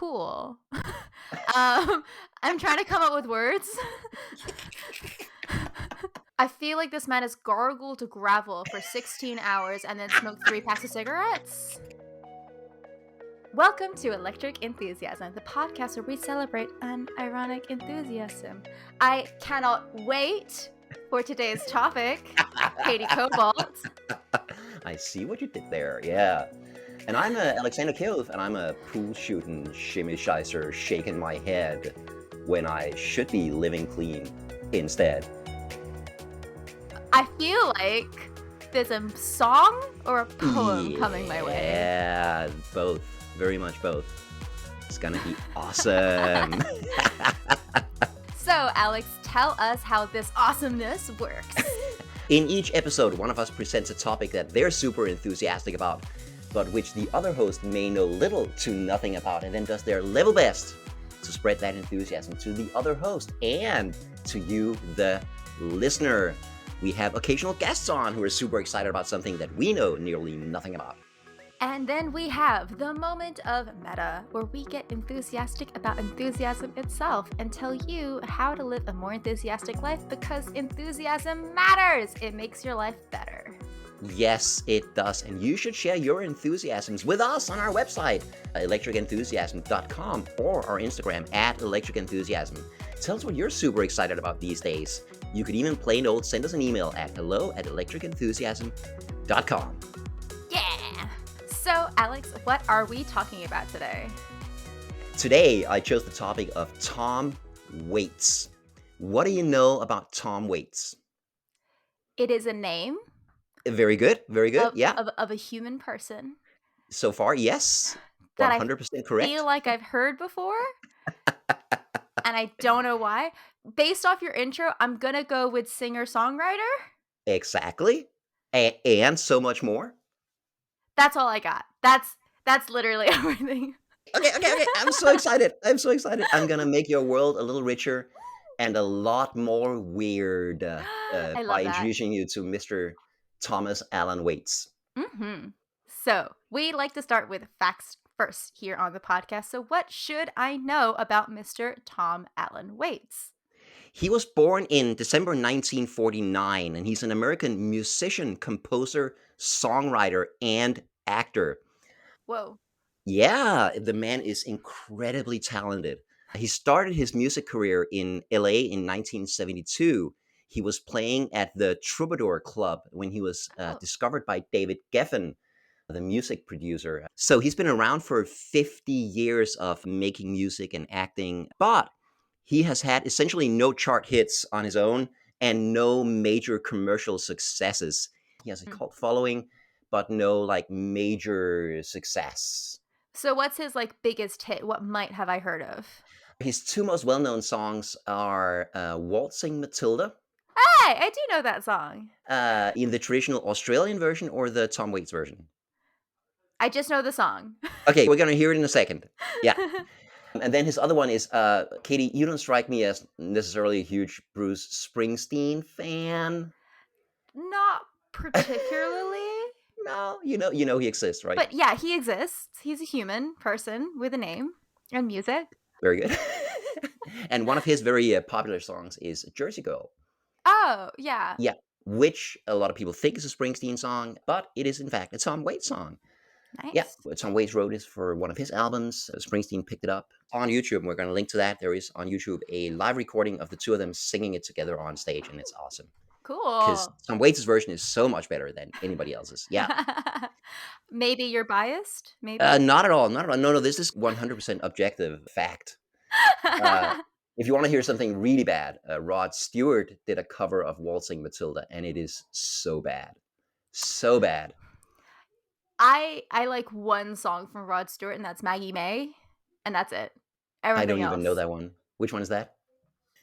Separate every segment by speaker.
Speaker 1: cool. I'm trying to come up with words. I feel like this man has gargled gravel for 16 hours and then smoked 3 packs of cigarettes. Welcome to Electric Enthusiasm, the podcast where we celebrate an ironic enthusiasm. I cannot wait for today's topic, Katie Cobalt.
Speaker 2: I see what you did there, yeah. And I'm Alexander Kilf, and I'm a pool-shooting shimmy shicer shaking my head when I should be living clean instead.
Speaker 1: I feel like there's a song or a poem coming my way.
Speaker 2: Yeah, both. Very much both. It's gonna be awesome.
Speaker 1: So, Alex, tell us how this awesomeness works.
Speaker 2: In each episode, one of us presents a topic that they're super enthusiastic about, but which the other host may know little to nothing about, and then does their level best to spread that enthusiasm to the other host and to you, the listener. We have occasional guests on who are super excited about something that we know nearly nothing about.
Speaker 1: And then we have the moment of meta, where we get enthusiastic about enthusiasm itself and tell you how to live a more enthusiastic life, because enthusiasm matters. It makes your life better.
Speaker 2: Yes, it does. And you should share your enthusiasms with us on our website, electricenthusiasm.com, or our Instagram @electricenthusiasm. Tell us what you're super excited about these days. You could even plain old send us an email at hello@electricenthusiasm.com.
Speaker 1: Yeah! So, Alex, what are we talking about today?
Speaker 2: Today, I chose the topic of Tom Waits. What do you know about Tom Waits?
Speaker 1: It is a name
Speaker 2: Very good, very good, yeah.
Speaker 1: of a human person
Speaker 2: So far, yes,
Speaker 1: that
Speaker 2: 100% correct.
Speaker 1: feel like I've heard before, and I don't know why. Based off your intro, I'm gonna go with singer-songwriter.
Speaker 2: Exactly, and so much more.
Speaker 1: That's all I got. That's literally everything.
Speaker 2: Okay. I'm so excited. I'm gonna make your world a little richer and a lot more weird
Speaker 1: I love
Speaker 2: by
Speaker 1: that.
Speaker 2: introducing you to Mr. Thomas Allen Waits.
Speaker 1: Mm-hmm. So, we like to start with facts first here on the podcast. So, what should I know about Mr. Tom Allen Waits?
Speaker 2: He was born in December 1949, and he's an American musician, composer, songwriter, and actor.
Speaker 1: Whoa.
Speaker 2: Yeah, the man is incredibly talented. He started his music career in LA in 1972. He was playing at the Troubadour Club when he was discovered by David Geffen, the music producer. So he's been around for 50 years of making music and acting, but he has had essentially no chart hits on his own and no major commercial successes. He has a cult following, but no like major success.
Speaker 1: So, what's his biggest hit? What might have I heard of?
Speaker 2: His two most well-known songs are Waltzing Matilda.
Speaker 1: Hey, I do know that song.
Speaker 2: In the traditional Australian version or the Tom Waits version?
Speaker 1: I just know the song.
Speaker 2: Okay, we're going to hear it in a second. Yeah. And then his other one is, Katie, you don't strike me as necessarily a huge Bruce Springsteen fan.
Speaker 1: Not particularly.
Speaker 2: No, you know he exists, right?
Speaker 1: But yeah, he exists. He's a human person with a name and music.
Speaker 2: Very good. And one of his very popular songs is Jersey Girl.
Speaker 1: Oh, yeah.
Speaker 2: Yeah, which a lot of people think is a Springsteen song, but it is in fact a Tom Waits song.
Speaker 1: Nice.
Speaker 2: Yeah, Tom Waits wrote it for one of his albums. Springsteen picked it up on YouTube, and we're going to link to that. There is on YouTube a live recording of the two of them singing it together on stage, and it's awesome.
Speaker 1: Cool.
Speaker 2: Because Tom Waits' version is so much better than anybody else's. Yeah.
Speaker 1: Maybe you're biased? Maybe?
Speaker 2: Not at all. No, this is 100% objective fact. If you want to hear something really bad, Rod Stewart did a cover of Waltzing Matilda, and it is so bad. So bad.
Speaker 1: I like one song from Rod Stewart, and that's Maggie May, and that's it. Everything
Speaker 2: I don't
Speaker 1: else.
Speaker 2: even know that one. Which one is that?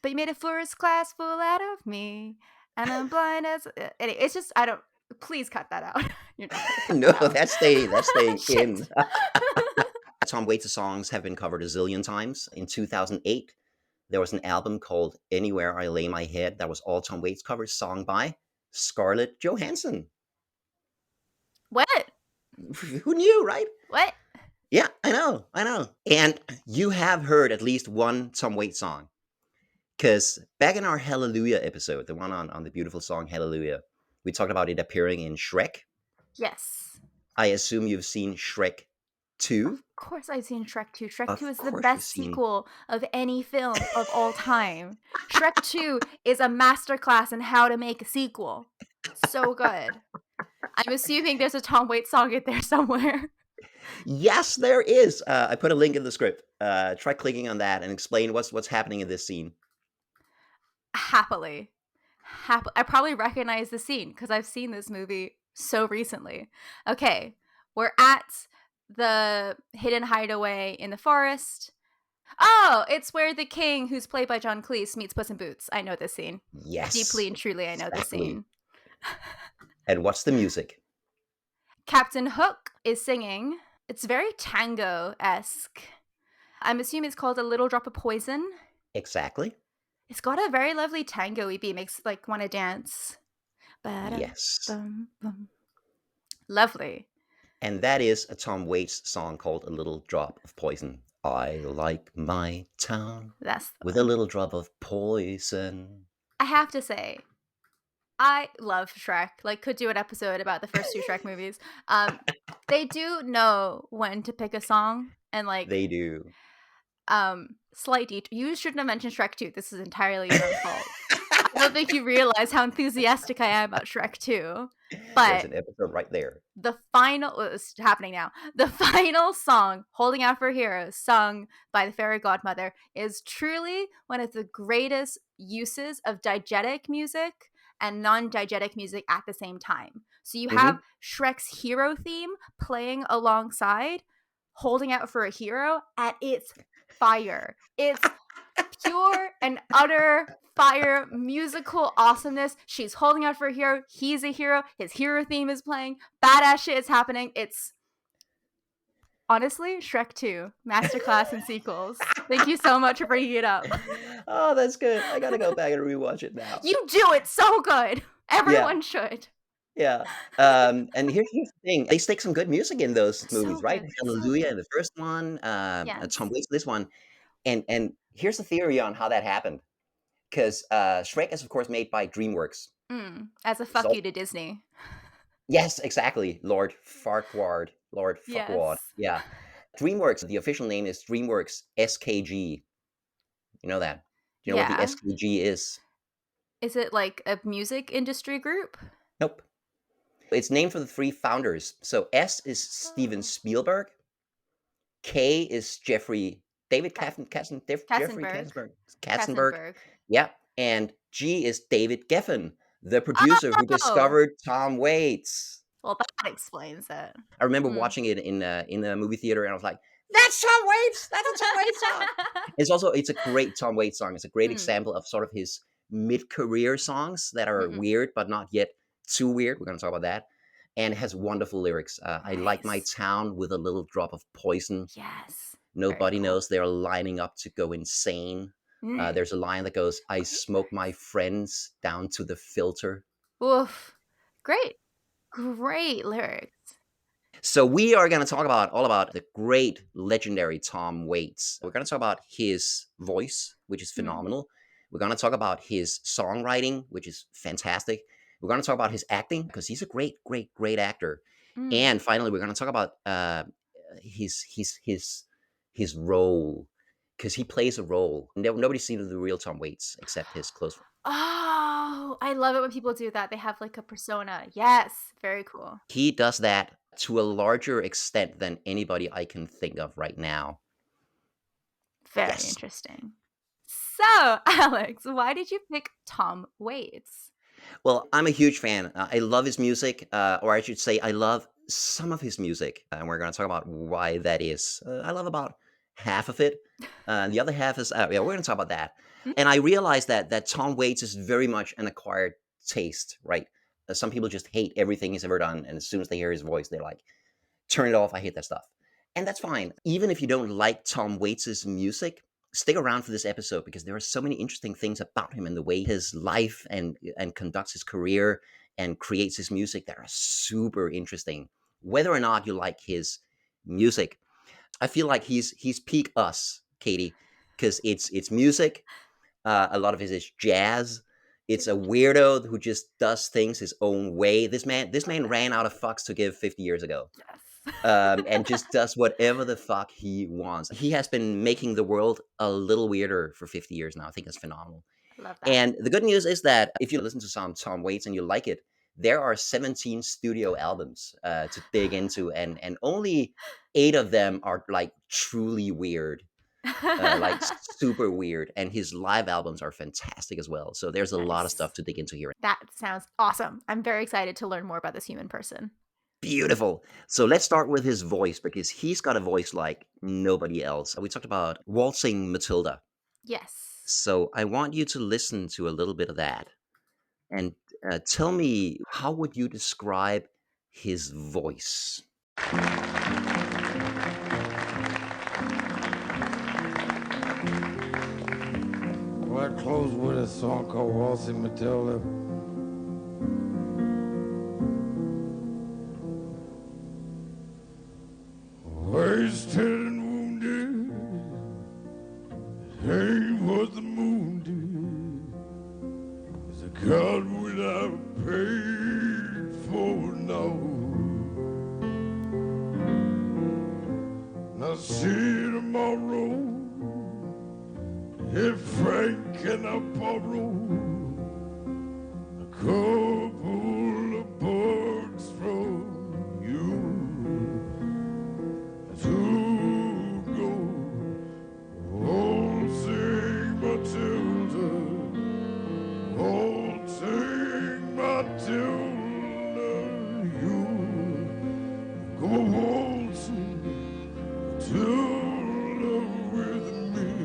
Speaker 1: But you made a first class fool out of me, and I'm blind as... Anyway, it's just, I don't... Please cut that out. You're not gonna
Speaker 2: No,
Speaker 1: cut that out.
Speaker 2: that's staying
Speaker 1: Shit.
Speaker 2: in. Tom Waits' songs have been covered a zillion times. In 2008, there was an album called Anywhere I Lay My Head that was all Tom Waits covers, sung by Scarlett Johansson.
Speaker 1: What?
Speaker 2: Who knew, right?
Speaker 1: What?
Speaker 2: Yeah, I know, I know. And you have heard at least one Tom Waits song. Because back in our Hallelujah episode, the one on the beautiful song Hallelujah, we talked about it appearing in Shrek.
Speaker 1: Yes.
Speaker 2: I assume you've seen Shrek
Speaker 1: Of
Speaker 2: 2.
Speaker 1: course I've seen Shrek 2. Shrek 2
Speaker 2: Of
Speaker 1: is the
Speaker 2: course you've
Speaker 1: best
Speaker 2: seen.
Speaker 1: sequel of any film of all time. Shrek 2 is a masterclass in how to make a sequel. So good. I'm assuming there's a Tom Waits song in there somewhere.
Speaker 2: Yes, there is. I put a link in the script. Try clicking on that and explain what's happening in this scene.
Speaker 1: Happily. I probably recognize the scene because I've seen this movie so recently. Okay, we're at the hidden hideaway in the forest. Oh, it's where the king, who's played by John Cleese, meets Puss in Boots. I know this scene. Deeply
Speaker 2: Yes,
Speaker 1: and truly, I know this
Speaker 2: exactly.
Speaker 1: scene.
Speaker 2: And what's the music?
Speaker 1: Captain Hook is singing. It's very tango-esque. I'm assuming it's called A Little Drop of Poison.
Speaker 2: Exactly.
Speaker 1: It's got a very lovely tango-y beat. Makes like want to dance. Ba-dum,
Speaker 2: Yes.
Speaker 1: bum, bum. Lovely.
Speaker 2: And that is a Tom Waits song called A Little Drop of Poison. I like my town
Speaker 1: That's the
Speaker 2: with a
Speaker 1: one.
Speaker 2: little drop of poison.
Speaker 1: I have to say, I love Shrek. Like, could do an episode about the first two Shrek movies. They do know when to pick a song, and like,
Speaker 2: They do.
Speaker 1: slight detour. You shouldn't have mentioned Shrek 2. This is entirely your own fault. I don't think you realize how enthusiastic I am about Shrek 2.
Speaker 2: There's
Speaker 1: But
Speaker 2: an episode right there.
Speaker 1: the final, it's happening now. The final song, Holding Out for Heroes, sung by the fairy godmother, is truly one of the greatest uses of diegetic music and non-diegetic music at the same time. So you have
Speaker 2: Hmm.
Speaker 1: Shrek's hero theme playing alongside Holding Out for a Hero, and it's fire. It's pure and utter fire, musical awesomeness. She's holding out for a hero. He's a hero. His hero theme is playing. Badass shit is happening. It's honestly Shrek 2, masterclass in sequels. Thank you so much for bringing it up.
Speaker 2: Oh, that's good. I gotta go back and rewatch it now.
Speaker 1: You do it so good.
Speaker 2: Yeah,
Speaker 1: Everyone should.
Speaker 2: yeah. And here's the thing: they stick some good music in those
Speaker 1: So
Speaker 2: movies, right?
Speaker 1: good. So
Speaker 2: Hallelujah
Speaker 1: good.
Speaker 2: in the first one, Tom
Speaker 1: Yes.
Speaker 2: Waits this one, and here's the theory on how that happened. Because Shrek is of course made by DreamWorks.
Speaker 1: As a fuck
Speaker 2: So
Speaker 1: you to Disney.
Speaker 2: yes, exactly, Lord Farquaad, Lord Farquaad.
Speaker 1: Yes.
Speaker 2: Yeah, DreamWorks. The official name is DreamWorks SKG. You know that? Do you know what the
Speaker 1: Yeah.
Speaker 2: SKG is?
Speaker 1: Is it like a music industry group?
Speaker 2: Nope. It's named for the three founders. So S is Steven
Speaker 1: Oh.
Speaker 2: Spielberg. K is David
Speaker 1: Ka-
Speaker 2: Jeffrey
Speaker 1: Katzenberg.
Speaker 2: Katzenberg.
Speaker 1: Katzenberg.
Speaker 2: Yeah, and G is David Geffen, the producer who
Speaker 1: Oh!
Speaker 2: discovered Tom Waits.
Speaker 1: Well, that explains it.
Speaker 2: I remember
Speaker 1: Hmm.
Speaker 2: watching it in a movie theater, and I was like, "That's Tom Waits! That's a Tom Waits song!" It's a great Tom Waits song. It's a great
Speaker 1: Mm,
Speaker 2: example of sort of his mid-career songs that are
Speaker 1: mm-mm.
Speaker 2: weird but not yet too weird. We're going to talk about that, and it has wonderful lyrics. I like my
Speaker 1: Nice.
Speaker 2: town with a little drop of poison.
Speaker 1: Yes. Very
Speaker 2: Nobody
Speaker 1: cool.
Speaker 2: knows they're lining up to go insane.
Speaker 1: Mm,
Speaker 2: There's a line that goes, "I
Speaker 1: great
Speaker 2: smoke my
Speaker 1: lyrics.
Speaker 2: friends down to the filter."
Speaker 1: Oof. Great. Great lyrics.
Speaker 2: So we are going to talk about all about the great legendary Tom Waits. We're going to talk about his voice, which is
Speaker 1: Mm,
Speaker 2: phenomenal. We're going to talk about his songwriting, which is fantastic. We're going to talk about his acting because he's a great actor.
Speaker 1: mm.
Speaker 2: And finally, we're going to talk about his role because he plays a role. Nobody's seen the real Tom Waits except his close friends.
Speaker 1: Oh, I love it when people do that. They have like a persona. Yes. Very cool.
Speaker 2: He does that to a larger extent than anybody I can think of right now.
Speaker 1: Very
Speaker 2: Yes.
Speaker 1: interesting. So, Alex, why did you pick Tom Waits?
Speaker 2: Well, I'm a huge fan. I love his music, or I should say, I love some of his music, and we're going to talk about why that is. I love about half of it, and the other half is yeah. We're going to talk about that.
Speaker 1: Mm,
Speaker 2: And I realized that Tom Waits is very much an acquired taste, right? Some people just hate everything he's ever done, and as soon as they hear his voice, they're like, "Turn it off! I hate that stuff." And that's fine. Even if you don't like Tom Waits's music, stick around for this episode because there are so many interesting things about him and the way his life and conducts his career and creates his music that are super interesting, whether or not you like his music. I feel like he's peak us, Katie, because it's music. A lot of it is jazz. It's a weirdo who just does things his own way. This man ran out of fucks to give 50 years ago,
Speaker 1: Yes.
Speaker 2: and just does whatever the fuck he wants. He has been making the world a little weirder for 50 years now. I think that's phenomenal.
Speaker 1: I love that.
Speaker 2: And the good news is that if you listen to some Tom Waits and you like it, there are 17 studio albums to dig into, and only 8 of them are like truly weird, like super weird. And his live albums are fantastic as well. So there's a lot of stuff
Speaker 1: Nice.
Speaker 2: to dig into here.
Speaker 1: That sounds awesome. I'm very excited to learn more about this human person.
Speaker 2: Beautiful. So let's start with his voice because he's got a voice like nobody else. We talked about waltzing Matilda.
Speaker 1: Yes.
Speaker 2: So I want you to listen to a little bit of that and tell me, how would you describe his voice?
Speaker 3: Well, I close with a song called Waltzing Matilda. Wasted and wounded, ain't what the moon did. It's a God without paid for now. Now see tomorrow, if Frank can I borrow a couple of bucks from you to go waltzing Matilda, waltzing Matilda, you go waltzing Matilda with me.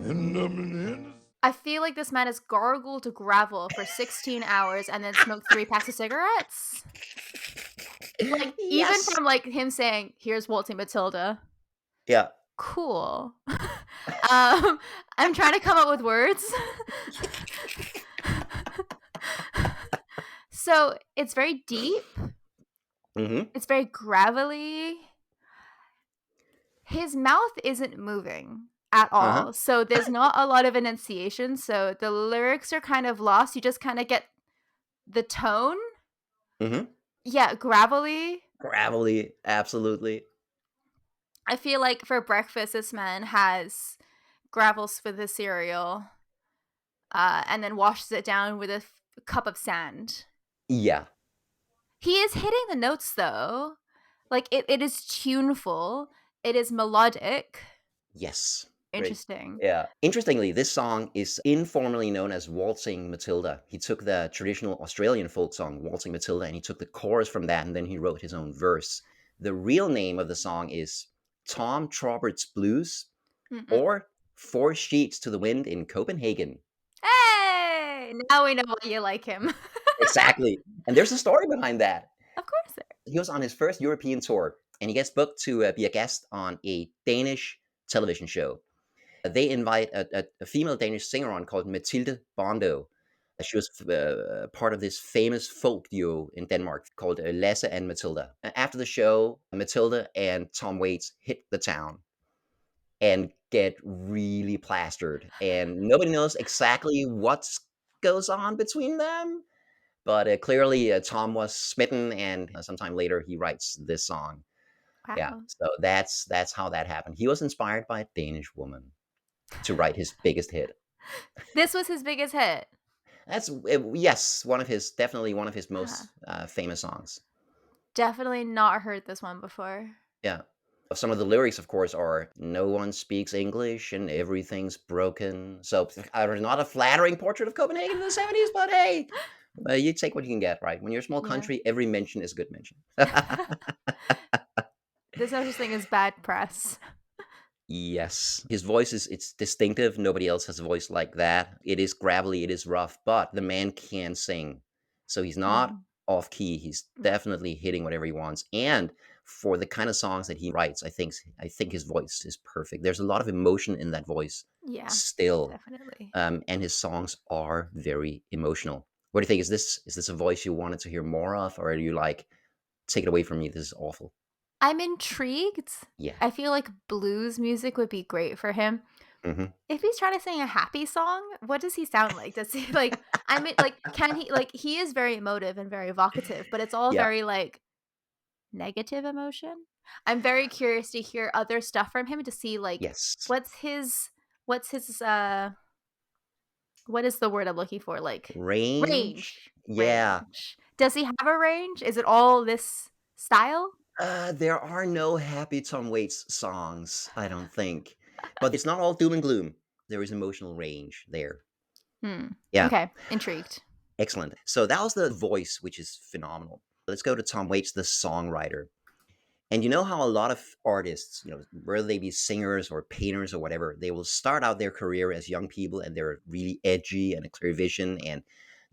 Speaker 3: And I'm in
Speaker 1: I feel like this man has gargled gravel for 16 hours and then smoked 3 packs of cigarettes. Like, even
Speaker 2: Yes.
Speaker 1: from like him saying, "Here's waltzing Matilda."
Speaker 2: Yeah.
Speaker 1: Cool. I'm trying to come up with words. So it's very deep.
Speaker 2: Hmm.
Speaker 1: It's very gravelly. His mouth isn't moving at
Speaker 2: Uh-huh.
Speaker 1: all. So there's not a lot of enunciation. So the lyrics are kind of lost. You just kind of get the tone.
Speaker 2: Hmm.
Speaker 1: Yeah, gravelly.
Speaker 2: Gravelly, absolutely.
Speaker 1: I feel like for breakfast, this man has gravels with his cereal, and then washes it down with a cup of sand.
Speaker 2: Yeah.
Speaker 1: He is hitting the notes though. Like it is tuneful. It is melodic.
Speaker 2: Yes. Great.
Speaker 1: Interesting.
Speaker 2: Yeah. Interestingly, this song is informally known as Waltzing Matilda. He took the traditional Australian folk song, Waltzing Matilda, and he took the chorus from that, and then he wrote his own verse. The real name of the song is Tom Traubert's Blues,
Speaker 1: Mm-mm.
Speaker 2: or Four Sheets to the Wind in Copenhagen.
Speaker 1: Hey, now we know why you like him.
Speaker 2: Exactly. And there's a story behind that.
Speaker 1: Of course there.
Speaker 2: He was on his first European tour, and he gets booked to be a guest on a Danish television show. They invite a female Danish singer on called Matilda Bondo. She was part of this famous folk duo in Denmark called Lasse and Matilda. After the show, Matilda and Tom Waits hit the town and get really plastered, and nobody knows exactly what goes on between them. But clearly, Tom was smitten, and sometime later, he writes this song. Yeah,
Speaker 1: Wow.
Speaker 2: so that's how that happened. He was inspired by a Danish woman to write his biggest hit.
Speaker 1: This was his biggest hit.
Speaker 2: That's yes, definitely one of his
Speaker 1: Uh,
Speaker 2: most famous songs.
Speaker 1: definitely not heard this one before.
Speaker 2: Yeah. Some of the lyrics, of course, are "No one speaks English and everything's broken." So, not a flattering portrait of Copenhagen in the '70s, but hey, you take what you can get, right? When you're a small
Speaker 1: Yeah.
Speaker 2: country, every mention is a good mention.
Speaker 1: There's no such thing as bad press.
Speaker 2: Yes. His voice is it's distinctive. Nobody else has a voice like that. It is gravelly, it is rough, but the man can sing. So he's not
Speaker 1: Mm.
Speaker 2: off key. He's
Speaker 1: No.
Speaker 2: definitely hitting whatever he wants. And for the kind of songs that he writes, I think his voice is perfect. There's a lot of emotion in that voice
Speaker 1: Yeah,
Speaker 2: still.
Speaker 1: definitely.
Speaker 2: And his songs are very emotional. What do you think? Is this a voice you wanted to hear more of, or are you like, Take it away from me. This is awful.
Speaker 1: I'm intrigued.
Speaker 2: Yeah.
Speaker 1: I feel like blues music would be great for him.
Speaker 2: Hmm.
Speaker 1: If he's trying to sing a happy song, what does he sound like? Does he like I mean like can he like he is very emotive and very evocative, but it's all
Speaker 2: Yeah.
Speaker 1: very like negative emotion? I'm very curious to hear other stuff from him to see like
Speaker 2: Yes.
Speaker 1: what's his what's his what is the word I'm looking for? Like
Speaker 2: Range.
Speaker 1: range.
Speaker 2: Yeah.
Speaker 1: Range. Does he have a range? Is it all this style?
Speaker 2: There are no happy Tom Waits songs, I don't think. But it's not all doom and gloom. There is emotional range there.
Speaker 1: Hmm.
Speaker 2: Yeah.
Speaker 1: Okay. Intrigued.
Speaker 2: Excellent. So that was the voice, which is phenomenal. Let's go to Tom Waits, the songwriter. And you know how a lot of artists, whether they be singers or painters or whatever, they will start out their career as young people and they're really edgy and a clear vision and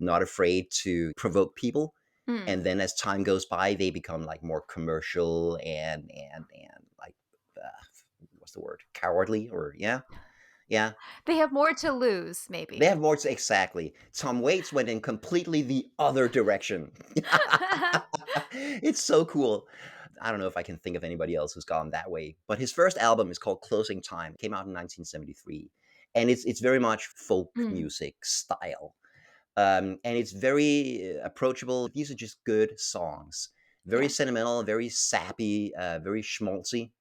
Speaker 2: not afraid to provoke people.
Speaker 1: Hmm.
Speaker 2: And then as time goes by, they become like more commercial and like uh, what's the word? Cowardly or yeah.
Speaker 1: They have more to lose,
Speaker 2: They
Speaker 1: maybe.
Speaker 2: have more to exactly. Tom Waits went in completely the other direction. It's so cool. I don't know if I can think of anybody else who's gone that way. But his first album is called Closing Time. It came out in 1973. And it's very much folk
Speaker 1: Mm,
Speaker 2: music style. And it's very approachable. These are just good songs. Very
Speaker 1: yeah.
Speaker 2: sentimental, very sappy, very schmaltzy.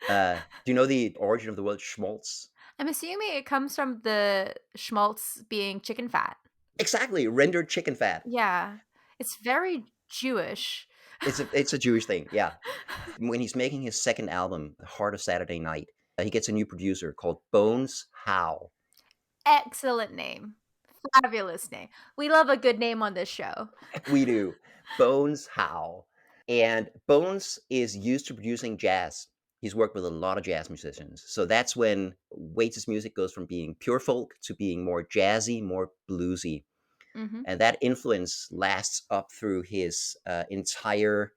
Speaker 2: Do you know the origin of the word schmaltz?
Speaker 1: I'm assuming it comes from the schmaltz being chicken fat.
Speaker 2: Exactly, rendered chicken fat.
Speaker 1: Yeah. It's very Jewish.
Speaker 2: It's a Jewish thing, yeah. When he's making his second album, The Heart of Saturday Night, he gets a new producer called Bones Howe.
Speaker 1: Excellent name. Fabulous name. We love a good name on this show.
Speaker 2: We do. Bones Howe. And Bones is used to producing jazz. He's worked with a lot of jazz musicians. So that's when Waits' music goes from being pure folk to being more jazzy, more bluesy.
Speaker 1: Mhm.
Speaker 2: And that influence lasts up through his entire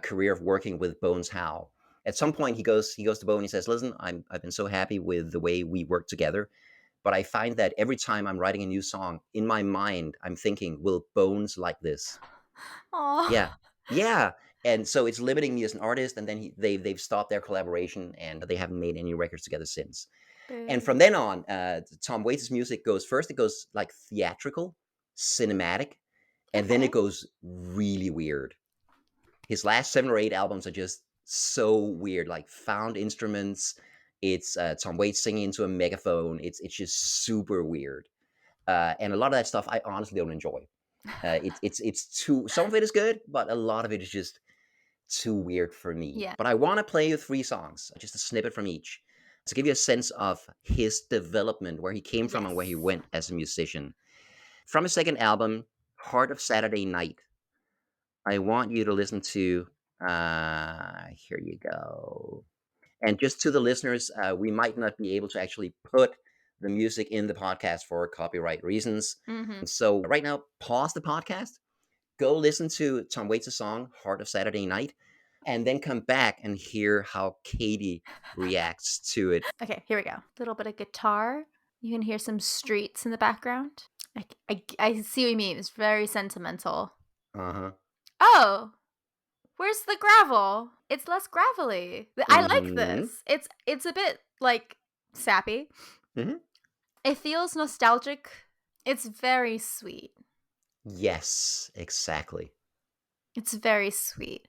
Speaker 2: career of working with Bones Howe. At some point, he goes to Bone and he says, "Listen, I've been so happy with the way we work together, but I find that every time I'm writing a new song, in my mind, I'm thinking, will Bones like this?" Yeah,
Speaker 1: Aw.
Speaker 2: yeah. And so it's limiting me as an artist. And then they've stopped their collaboration and they haven't made any records together since. And
Speaker 1: Boo.
Speaker 2: from then on, Tom Waits' music goes first. It goes like theatrical, cinematic, and then it
Speaker 1: Okay.
Speaker 2: goes really weird. His last 7 or 8 albums are just so weird, like found instruments. It's Tom Waits singing into a megaphone. It's just super weird, and a lot of that stuff I honestly don't enjoy. It's too. Some of it is good, but a lot of it is just too weird for me.
Speaker 1: Yeah.
Speaker 2: But I want to play you 3 songs, just a snippet from each, to give you a sense of his development, where he came from and where he
Speaker 1: Yes.
Speaker 2: went as a musician. From his second album, Heart of Saturday Night, I want you to listen to. Here you go. And just to the listeners, we might not be able to actually put the music in the podcast for copyright reasons.
Speaker 1: Mhm.
Speaker 2: So right now, pause the podcast, go listen to Tom Waits' song, Heart of Saturday Night, and then come back and hear how Katie reacts to it.
Speaker 1: Okay, here we go. Little bit of guitar. You can hear some streets in the background. I see what you mean. It's very sentimental.
Speaker 2: Uh huh.
Speaker 1: Oh, where's the gravel? It's less gravelly. I like
Speaker 2: Mm
Speaker 1: this. It's a bit like sappy.
Speaker 2: hmm. Mm hmm.
Speaker 1: It feels nostalgic. It's very sweet.
Speaker 2: Yes, exactly.
Speaker 1: It's very sweet.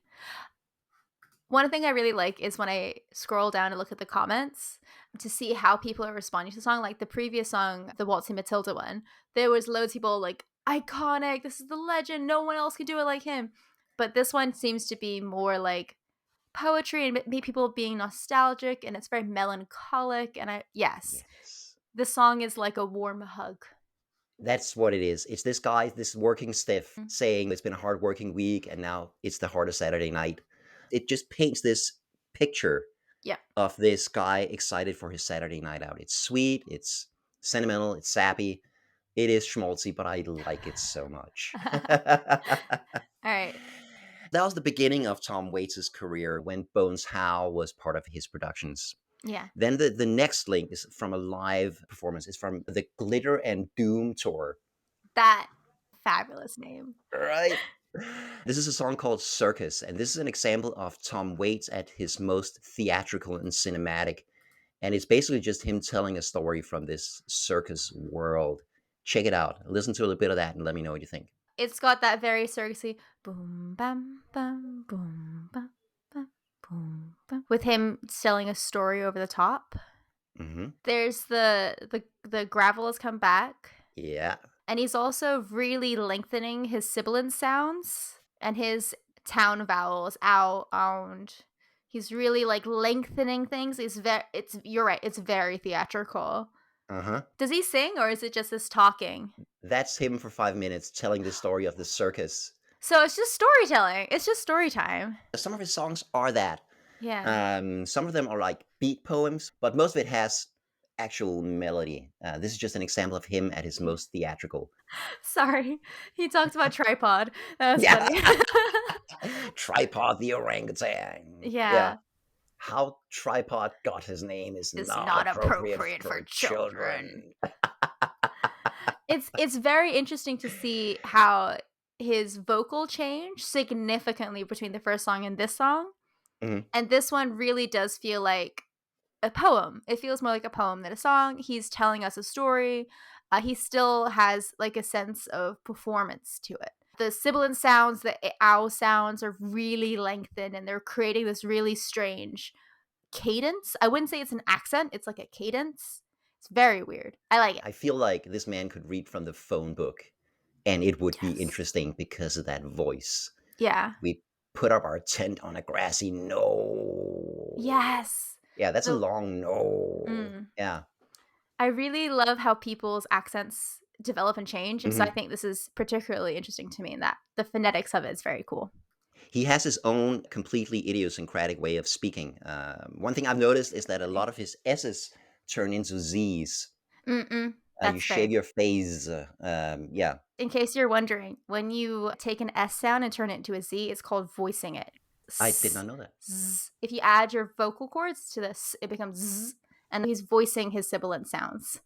Speaker 1: One thing I really like is when I scroll down and look at the comments to see how people are responding to the song. Like the previous song, the Waltzing Matilda one, there was loads of people like, iconic, this is the legend, no one else can do it like him. But this one seems to be more like poetry and maybe people being nostalgic, and it's very melancholic. And yes,
Speaker 2: Yes.
Speaker 1: the song is like a warm hug.
Speaker 2: That's what it is. It's this guy, this working stiff,
Speaker 1: Mm.
Speaker 2: saying it's been a hard working week and now it's the heart of Saturday night. It just paints this picture
Speaker 1: Yeah.
Speaker 2: of this guy excited for his Saturday night out. It's sweet, it's sentimental, it's sappy, it is schmaltzy, but I like it so much. That
Speaker 1: All right.
Speaker 2: was the beginning of Tom Waits' career when Bones Howe was part of his productions.
Speaker 1: Yeah.
Speaker 2: Then the next link is from a live performance. It's from the Glitter and Doom tour.
Speaker 1: That fabulous name.
Speaker 2: Right? This is a song called Circus, and this is an example of Tom Waits at his most theatrical and cinematic. And it's basically just him telling a story from this circus world. Check it out. Listen to a little bit of that and let me know what you think.
Speaker 1: It's got that very circusy boom bam bam boom bam bam boom bam with him telling a story over the top.
Speaker 2: Hmm.
Speaker 1: There's the gravel has come back,
Speaker 2: Yeah.
Speaker 1: and he's also really lengthening his sibilant sounds and his town vowels. Ow, ound. He's really like lengthening things. It's you're right. It's very theatrical.
Speaker 2: Uh huh.
Speaker 1: Does he sing or is it just this talking?
Speaker 2: That's him for 5 minutes telling the story of the circus.
Speaker 1: So it's just storytelling. It's just story time.
Speaker 2: Some of his songs are that.
Speaker 1: Yeah.
Speaker 2: Some of them are like beat poems, but most of it has actual melody. This is just an example of him at his most theatrical.
Speaker 1: Sorry. He talked about tripod. That was
Speaker 2: Yeah.
Speaker 1: funny.
Speaker 2: Tripod the orangutan. Yeah.
Speaker 1: Yeah.
Speaker 2: How Tripod got his name is
Speaker 1: It's
Speaker 2: not
Speaker 1: not
Speaker 2: appropriate
Speaker 1: appropriate
Speaker 2: for
Speaker 1: for children.
Speaker 2: children.
Speaker 1: It's very interesting to see how his vocal changed significantly between the first song and this song.
Speaker 2: Mhm.
Speaker 1: And this one really does feel like a poem. It feels more like a poem than a song. He's telling us a story. He still has like a sense of performance to it. The sibilant sounds, the ow sounds are really lengthened and they're creating this really strange cadence. I wouldn't say it's an accent, it's like a cadence. It's very weird. I like it.
Speaker 2: I feel like this man could read from the phone book and it would be
Speaker 1: Yes.
Speaker 2: interesting because of that voice.
Speaker 1: Yeah.
Speaker 2: We put up our tent on a grassy knoll.
Speaker 1: Yes.
Speaker 2: Yeah, that's a
Speaker 1: The
Speaker 2: long knoll.
Speaker 1: mm.
Speaker 2: Yeah.
Speaker 1: I really love how people's accents develop and change, and so I
Speaker 2: Mhm.
Speaker 1: think this is particularly interesting to me in that the phonetics of it is very cool.
Speaker 2: He has his own completely idiosyncratic way of speaking. One thing I've noticed is that a
Speaker 1: Okay.
Speaker 2: lot of his S's turn into Z's. You
Speaker 1: That's
Speaker 2: shave
Speaker 1: very
Speaker 2: your face. Yeah,
Speaker 1: in case you're wondering, when you take an S sound and turn it into a Z, it's called voicing it.
Speaker 2: I did
Speaker 1: S,
Speaker 2: not know that.
Speaker 1: z. If you add your vocal cords to this, it becomes Z, and he's voicing his sibilant sounds.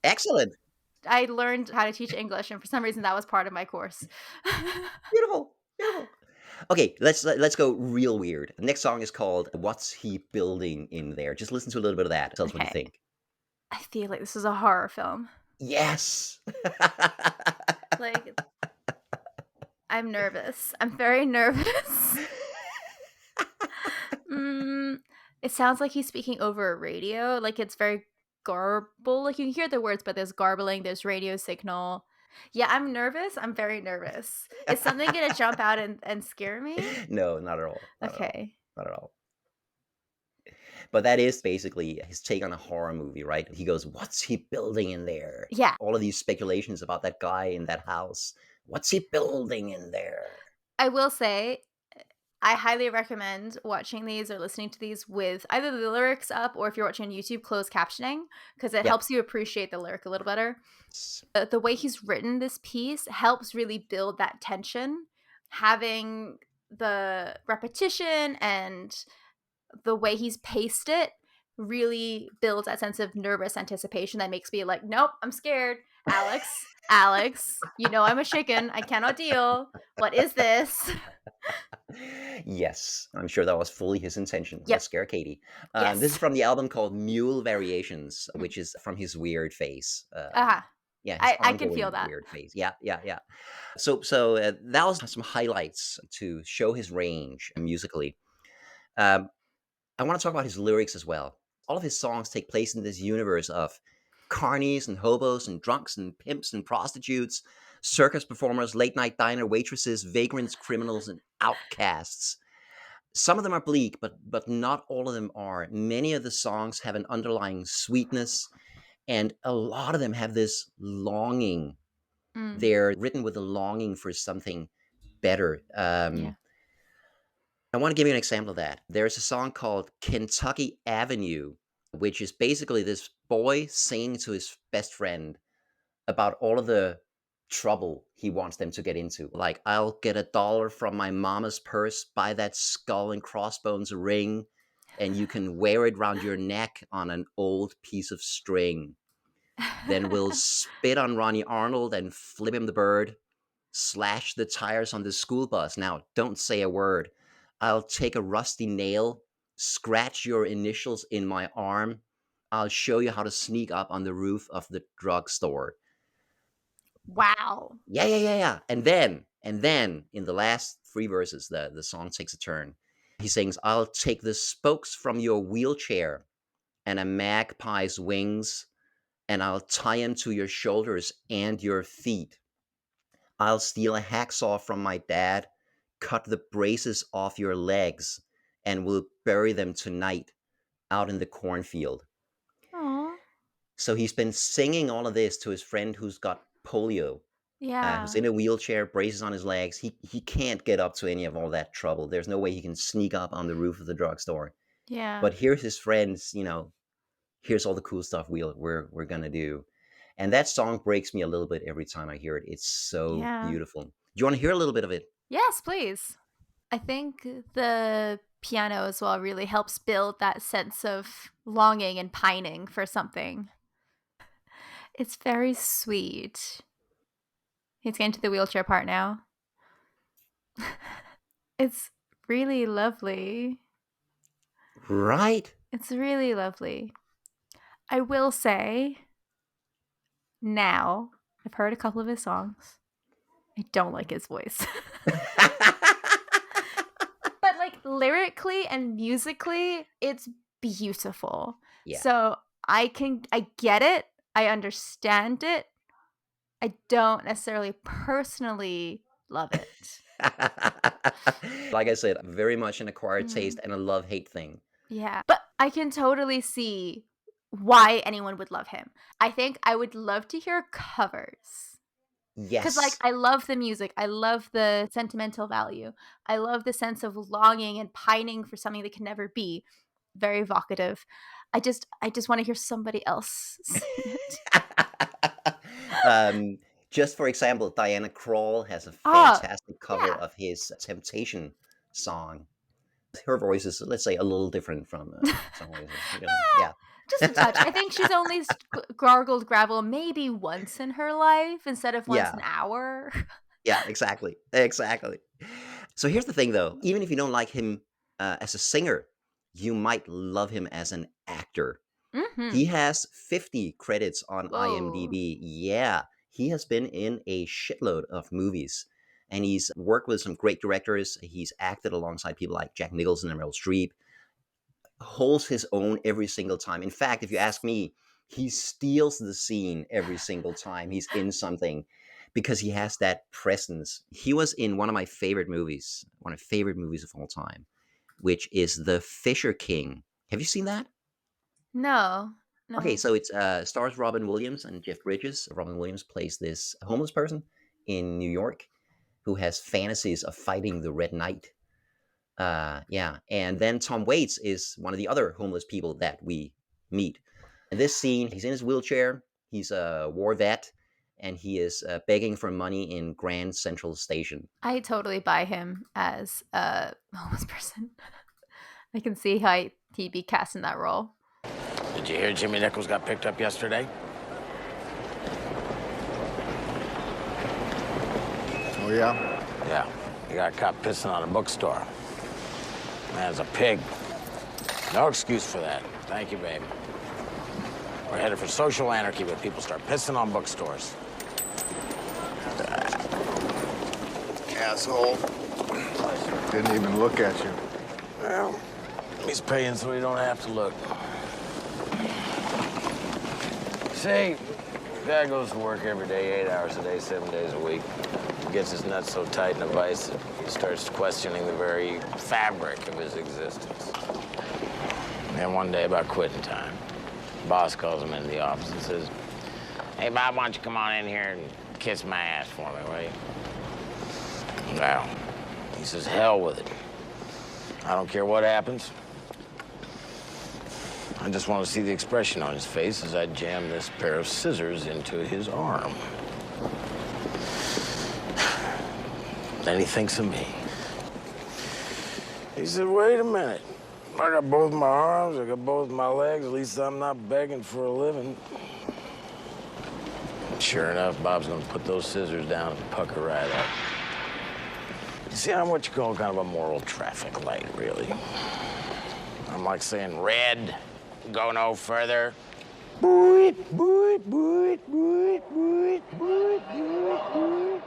Speaker 2: Excellent.
Speaker 1: I learned how to teach English, and for some reason that was part of my course.
Speaker 2: Beautiful. Beautiful. Okay, let's go real weird. The next song is called "What's He Building in There." Just listen to a little bit of that. Tell us what you
Speaker 1: Okay.
Speaker 2: think.
Speaker 1: I feel like this is a horror film.
Speaker 2: Yes.
Speaker 1: Like, I'm nervous. I'm very nervous. It sounds like he's speaking over a radio. Like, it's very garble. Like, you can hear the words, but there's garbling, there's radio signal. Yeah, I'm nervous. I'm very nervous. Is something gonna jump out and scare me?
Speaker 2: No, not at all. Not at all.
Speaker 1: Okay.
Speaker 2: Not at all. But that is basically his take on a horror movie, right? He goes, "What's he building in there?"
Speaker 1: Yeah.
Speaker 2: All of these speculations about that guy in that house. What's he building in there?
Speaker 1: I will say, I highly recommend watching these or listening to these with either the lyrics up or if you're watching on YouTube, closed captioning, because it
Speaker 2: Yeah.
Speaker 1: helps you appreciate the lyric a little better. The way he's written this piece helps really build that tension. Having the repetition and the way he's paced it really builds that sense of nervous anticipation that makes me like, nope, I'm scared. Alex, you know I'm a chicken. I cannot deal. What is this?
Speaker 2: Yes, I'm sure that was fully his intention.
Speaker 1: Yep.
Speaker 2: Let's scare Katie.
Speaker 1: Yes.
Speaker 2: This is from the album called Mule Variations, which is from his weird phase. Yeah, his
Speaker 1: I can feel
Speaker 2: ongoing
Speaker 1: that.
Speaker 2: weird phase. Yeah, yeah, yeah. So that was some highlights to show his range musically. Um, I want to talk about his lyrics as well. All of his songs take place in this universe of carnies and hobos and drunks and pimps and prostitutes, circus performers, late night diner waitresses, vagrants, criminals, and outcasts. Some of them are bleak, but not all of them are. Many of the songs have an underlying sweetness, and a lot of them have this longing. They're written with a longing for something better.
Speaker 1: Yeah.
Speaker 2: I want to give you an example of that. There's a song called Kentucky Avenue, which is basically this boy singing to his best friend about all of the trouble he wants them to get into. Like, I'll get $1 from my mama's purse, buy that skull and crossbones ring, and you can wear it round your neck on an old piece of string. Then we'll spit on Ronnie Arnold and flip him the bird. slash the tires on the school bus. Now, don't say a word. I'll take a rusty nail, scratch your initials in my arm. I'll show you how to sneak up on the roof of the drugstore.
Speaker 1: Wow.
Speaker 2: Yeah. And then in the last three verses, the song takes a turn. He sings, I'll take the spokes from your wheelchair and a magpie's wings, and I'll tie them to your shoulders and your feet. I'll steal a hacksaw from my dad, cut the braces off your legs, and we'll bury them tonight out in the cornfield.
Speaker 1: Aw.
Speaker 2: So he's been singing all of this to his friend who's got polio,
Speaker 1: Yeah.
Speaker 2: who's in a wheelchair, braces on his legs. He can't get up to any of all that trouble. There's no way he can sneak up on the roof of the drugstore.
Speaker 1: Yeah.
Speaker 2: But here's his friends, here's all the cool stuff we're gonna do. And that song breaks me a little bit every time I hear it. It's so
Speaker 1: Yeah.
Speaker 2: beautiful. Do you want to hear a little bit of it?
Speaker 1: Yes, please. I think the piano as well really helps build that sense of longing and pining for something. It's very sweet. He's getting to the wheelchair part now. It's really lovely.
Speaker 2: Right?
Speaker 1: It's really lovely. I will say, now, I've heard a couple of his songs. I don't like his voice. But like lyrically and musically, it's beautiful.
Speaker 2: Yeah.
Speaker 1: So I get it. I understand it. I don't necessarily personally love it.
Speaker 2: Like I said, very much an acquired taste and a love-hate thing.
Speaker 1: Yeah. But I can totally see why anyone would love him. I think I would love to hear covers.
Speaker 2: Yes.
Speaker 1: Because, like, I love the music. I love the sentimental value. I love the sense of longing and pining for something that can never be. Very evocative. I just want to hear somebody else sing it.
Speaker 2: Just for example, Diana Krall has a fantastic cover
Speaker 1: yeah.
Speaker 2: of his Temptation song. Her voice is, let's say, a little different from some voices. Yeah.
Speaker 1: Just a touch. I think she's only gargled gravel maybe once in her life instead of once an hour.
Speaker 2: Yeah, exactly. So here's the thing, though. Even if you don't like him as a singer, you might love him as an actor.
Speaker 1: Mm-hmm.
Speaker 2: He has 50 credits on IMDb. Yeah, he has been in a shitload of movies. And he's worked with some great directors. He's acted alongside people like Jack Nichols and Meryl Streep. Holds his own every single time. In fact, if you ask me, he steals the scene every single time he's in something because he has that presence. He was in one of my favorite movies of all time, which is The Fisher King. Have you seen that?
Speaker 1: No.
Speaker 2: Okay, so it stars Robin Williams and Jeff Bridges. Robin Williams plays this homeless person in New York who has fantasies of fighting the Red Knight. And then Tom Waits is one of the other homeless people that we meet. In this scene, he's in his wheelchair, he's a war vet, and he is begging for money in Grand Central Station.
Speaker 1: I totally buy him as a homeless person. I can see how he'd be cast in that role.
Speaker 4: Did you hear Jimmy Nichols got picked up yesterday?
Speaker 5: Oh, yeah?
Speaker 4: Yeah. He got caught pissing on a bookstore. Man's a pig. No excuse for that. Thank you, babe. We're headed for social anarchy where people start pissing on bookstores.
Speaker 5: Asshole. Didn't even look at you.
Speaker 4: Well, he's paying so he don't have to look. See, guy goes to work every day, 8 hours a day, 7 days a week. He gets his nuts so tight in a vice that he starts questioning the very fabric of his existence. And then one day, about quitting time, the boss calls him into the office and says, "Hey, Bob, why don't you come on in here and kiss my ass for me, will you?" Well, he says, "Hell with it. I don't care what happens. I just want to see the expression on his face as I jam this pair of scissors into his arm." Then he thinks of me. He said, "Wait a minute. I got both my arms, I got both my legs. At least I'm not begging for a living." Sure enough, Bob's gonna put those scissors down and pucker right up. You see, I'm what you call kind of a moral traffic light, really. I'm like saying, red, go no further. Boot, boot, boot, boot, boot, boot, boot, boot.